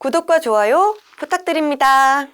구독과 좋아요 부탁드립니다.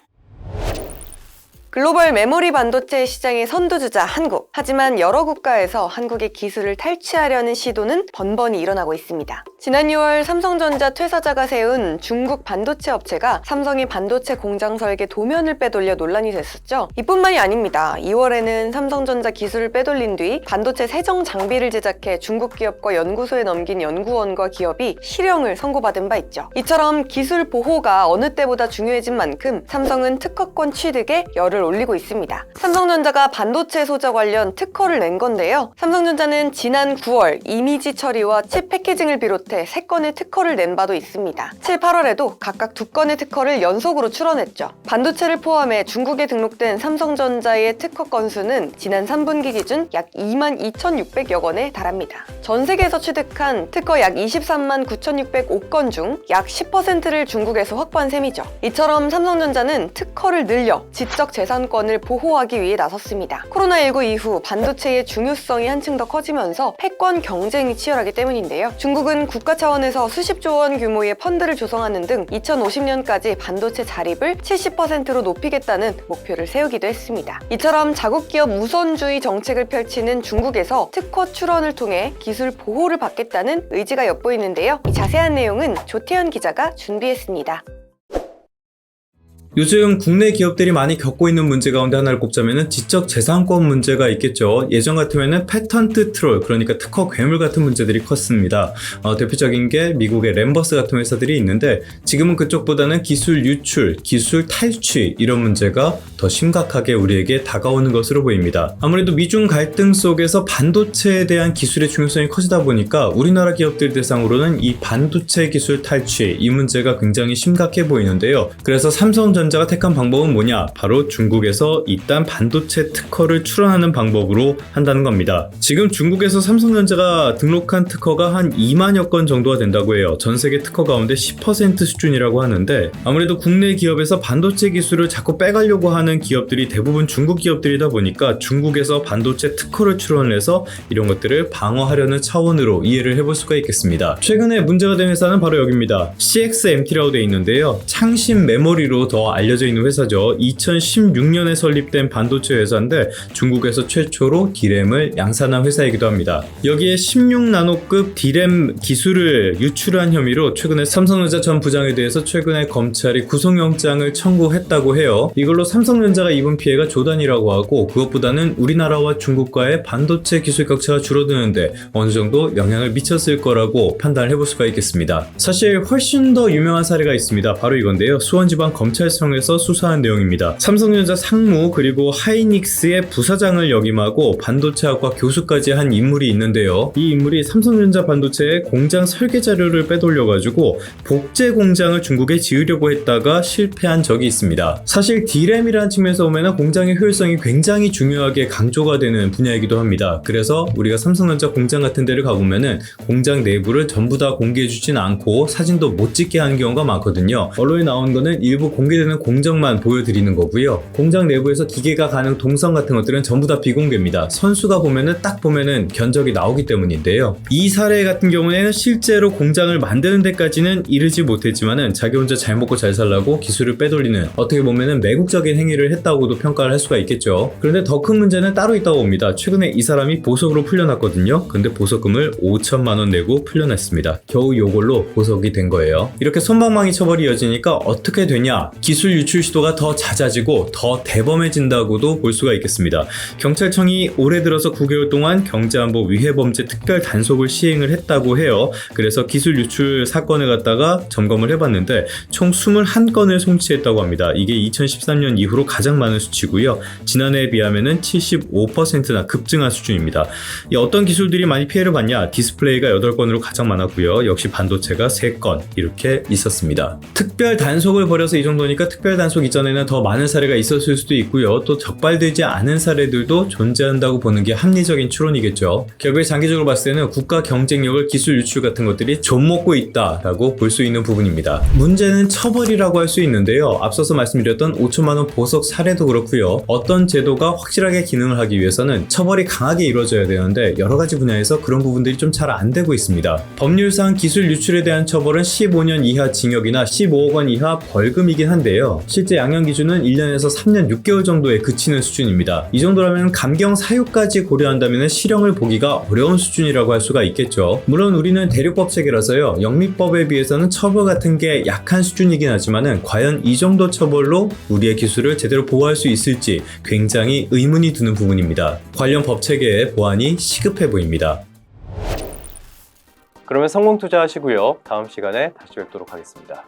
글로벌 메모리 반도체 시장의 선두주자 한국. 하지만 여러 국가에서 한국의 기술을 탈취하려는 시도는 번번이 일어나고 있습니다. 지난 6월 삼성전자 퇴사자가 세운 중국 반도체 업체가 삼성의 반도체 공장 설계 도면을 빼돌려 논란이 됐었죠. 이뿐만이 아닙니다. 2월에는 삼성전자 기술을 빼돌린 뒤 반도체 세정 장비를 제작해 중국 기업과 연구소에 넘긴 연구원과 기업이 실형을 선고받은 바 있죠. 이처럼 기술 보호가 어느 때보다 중요해진 만큼 삼성은 특허권 취득에 열을 올리고 있습니다. 삼성전자가 반도체 소자 관련 특허를 낸 건데요. 삼성전자는 지난 9월 이미지 처리와 칩 패키징을 비롯해 3건의 특허를 낸 바도 있습니다. 7, 8월에도 각각 2건의 특허를 연속으로 출원했죠. 반도체를 포함해 중국에 등록된 삼성전자의 특허 건수는 지난 3분기 기준 약 22,600여 건에 달합니다. 전 세계에서 취득한 특허 약 23만 9,605건 중 약 10%를 중국에서 확보한 셈이죠. 이처럼 삼성전자는 특허를 늘려 지적 재산권을 보호하기 위해 나섰습니다. 코로나19 이후 반도체의 중요성이 한층 더 커지면서 패권 경쟁이 치열하기 때문인데요. 중국은 국가 차원에서 수십조 원 규모의 펀드를 조성하는 등 2050년까지 반도체 자립을 70%로 높이겠다는 목표를 세우기도 했습니다. 이처럼 자국 기업 우선주의 정책을 펼치는 중국에서 특허 출원을 통해 기술 보호를 받겠다는 의지가 엿보이는데요. 이 자세한 내용은 조태현 기자가 준비했습니다. 요즘 국내 기업들이 많이 겪고 있는 문제 가운데 하나를 꼽자면 지적 재산권 문제가 있겠죠. 예전 같으면 패턴트 트롤, 그러니까 특허 괴물 같은 문제들이 컸습니다. 대표적인 게 미국의 램버스 같은 회사들이 있는데 지금은 그쪽보다는 기술 유출, 기술 탈취 이런 문제가 더 심각하게 우리에게 다가오는 것으로 보입니다. 아무래도 미중 갈등 속에서 반도체에 대한 기술의 중요성이 커지다 보니까 우리나라 기업들 대상으로는 이 반도체 기술 탈취 이 문제가 굉장히 심각해 보이는데요. 그래서 삼성전자가 택한 방법은 뭐냐? 바로 중국에서 일단 반도체 특허를 출원하는 방법으로 한다는 겁니다. 지금 중국에서 삼성전자가 등록한 특허가 한 2만여 건 정도가 된다고 해요. 전 세계 특허 가운데 10% 수준이라고 하는데 아무래도 국내 기업에서 반도체 기술을 자꾸 빼가려고 하는 기업들이 대부분 중국 기업들이다 보니까 중국에서 반도체 특허를 출원해서 이런 것들을 방어하려는 차원으로 이해를 해볼 수가 있겠습니다. 최근에 문제가 된 회사는 바로 여기입니다. CXMT라고 되어 있는데요. 창신 메모리로 더 알려져 있는 회사죠. 2016년에 설립된 반도체 회사인데 중국에서 최초로 D램을 양산한 회사이기도 합니다. 여기에 16나노급 D램 기술을 유출한 혐의로 최근에 삼성전자 전 부장에 대해서 최근에 검찰이 구속영장을 청구했다고 해요. 이걸로 삼성전자가 입은 피해가 조단이라고 하고 그것보다는 우리나라와 중국과의 반도체 기술 격차가 줄어드는데 어느 정도 영향을 미쳤을 거라고 판단을 해볼 수가 있겠습니다. 사실 훨씬 더 유명한 사례가 있습니다. 바로 이건데요. 수원지방검찰청에서 수사한 내용입니다. 삼성전자 상무 그리고 하이닉스의 부사장을 역임하고 반도체학과 교수까지 한 인물이 있는데요. 이 인물이 삼성전자 반도체의 공장 설계 자료를 빼돌려가지고 복제 공장을 중국에 지으려고 했다가 실패한 적이 있습니다. 사실 D램이라는 측면에서 보면 공장의 효율성이 굉장히 중요하게 강조가 되는 분야이기도 합니다. 그래서 우리가 삼성전자 공장 같은 데를 가보면은 공장 내부를 전부 다 공개해주진 않고 사진도 못 찍게 하는 경우가 많거든요. 언론에 나온 거는 일부 공개되는 공정만 보여드리는 거고요. 공장 내부에서 기계가 가는 동선 같은 것들은 전부 다 비공개입니다. 선수가 딱 보면은 견적이 나오기 때문인데요. 이 사례 같은 경우에는 실제로 공장을 만드는 데까지는 이르지 못했지만은 자기 혼자 잘 먹고 잘 살라고 기술을 빼돌리는 어떻게 보면은 매국적인 행위를 했다고도 평가를 할 수가 있겠죠. 그런데 더 큰 문제는 따로 있다고 봅니다. 최근에 이 사람이 보석으로 풀려났거든요. 근데 보석금을 5천만 원 내고 풀려났습니다. 겨우 요걸로 보석이 된 거예요. 이렇게 솜방망이 처벌이 이어지니까 어떻게 되냐? 기술 유출 시도가 더 잦아지고 더 대범해진다고도 볼 수가 있겠습니다. 경찰청이 올해 들어서 9개월 동안 경제안보 위해범죄 특별 단속을 시행을 했다고 해요. 그래서 기술 유출 사건을 갖다가 점검을 해봤는데 총 21건을 송치했다고 합니다. 이게 2013년 이후로 가장 많은 수치고요. 지난해에 비하면은 75%나 급증한 수준입니다. 어떤 기술들이 많이 피해를 봤냐? 디스플레이가 8건으로 가장 많았고요. 역시 반도체가 3건 이렇게 있었습니다. 특별 단속을 벌여서 이 정도니까 오히려 특별단속 이전에는 더 많은 사례가 있었을 수도 있고요. 또 적발되지 않은 사례들도 존재한다고 보는 게 합리적인 추론이겠죠. 결국에 장기적으로 봤을 때는 국가 경쟁력을 기술 유출 같은 것들이 좀먹고 있다라고 볼 수 있는 부분입니다. 문제는 처벌이라고 할 수 있는데요. 앞서서 말씀드렸던 5천만 원 보석 사례도 그렇고요. 어떤 제도가 확실하게 기능을 하기 위해서는 처벌이 강하게 이루어져야 되는데 여러 가지 분야에서 그런 부분들이 좀 잘 안 되고 있습니다. 법률상 기술 유출에 대한 처벌은 15년 이하 징역이나 15억 원 이하 벌금이긴 한데요. 실제 양형 기준은 1년에서 3년 6개월 정도에 그치는 수준입니다. 이 정도라면 감경 사유까지 고려한다면 실형을 보기가 어려운 수준이라고 할 수가 있겠죠. 물론 우리는 대륙법 체계라서요. 영미법에 비해서는 처벌 같은 게 약한 수준이긴 하지만은 과연 이 정도 처벌로 우리의 기술을 제대로 보호할 수 있을지 굉장히 의문이 드는 부분입니다. 관련 법 체계의 보완이 시급해 보입니다. 그러면 성공 투자하시고요. 다음 시간에 다시 뵙도록 하겠습니다.